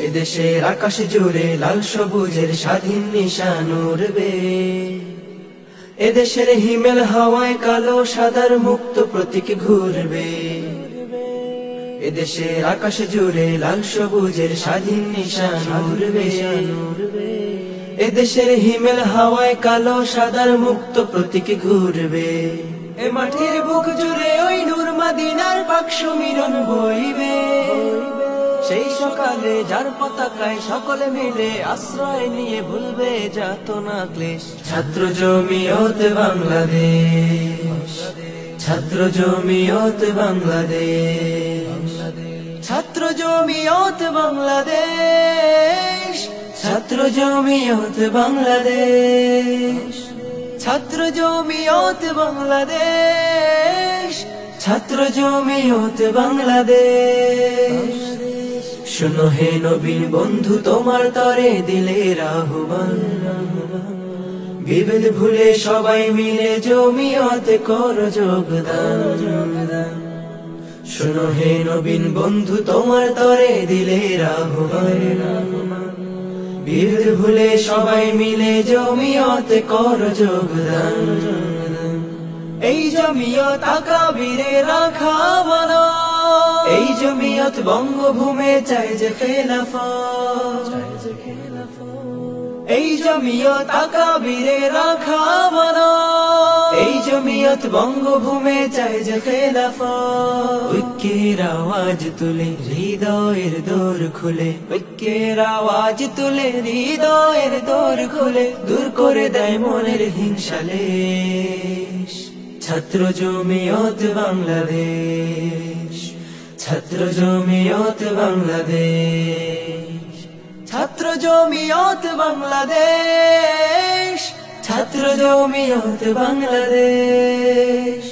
এদেশের আকাশ জুড়ে লাল সবুজের স্বাধীন নিশান উড়বে। এদেশের হিমেল হাওয়ায় কালো সাদার মুক্ত প্রতীক ঘুরবে। এদেশের আকাশ জুড়ে লাল সবুজের স্বাধীন নিশান উড়বে। এদেশের হিমেল হাওয়ায় কালো সাদার মুক্ত প্রতীক ঘুরবে। এ মাটির বুক জুড়ে ওই নূর মদিনার পাক সুমিরন বইবে। সেই সকালে যার পতাকায় সকলে মিলে আশ্রয় নিয়ে ভুলবে যাতনা ক্লেশ। ছাত্র জমিয়ত বাংলাদেশ, ছাত্র জমিয়ত বাংলাদেশ, ছাত্র জমিয়ত বাংলাদেশ, ছাত্র জমিয়ত বাংলাদেশ, ছাত্র জমিয়ত বাংলাদেশ, ছাত্র জমিয়ত বাংলাদেশ। শোনো হে নবীন বন্ধু, তোমার তরে দিলের আহ্বান। বিভেদ ভুলে সবাই মিলে জমিয়তে করো যোগদান। শোনো হে নবীন বন্ধু, তোমার তরে দিলের আহ্বান। বিভেদ ভুলে সবাই মিলে জমিয়তে করো যোগদান। এই জমিয়ত আকাবিরের রাখা বানা, এই জমিয়ত বঙ্গভূমে চাই যে খেলাফত। এই জমিয়ত আকাবিরের রাখা বানা, এই জমিয়ত বঙ্গভূমে চাই যে খেলাফত। ঐক্যের আওয়াজ তুলে হৃদয়ের দোর খুলে, ঐক্যের আওয়াজ তুলে হৃদয়ের দোর খুলে দূর করে দেয় মনের হিংসালেশ। ছাত্র জমিয়ত বাংলাদেশ, ছাত্র জমিয়ত বাংলাদেশ, ছাত্র জমিয়ত বাংলাদেশ, ছাত্র জমিয়ত বাংলাদেশ।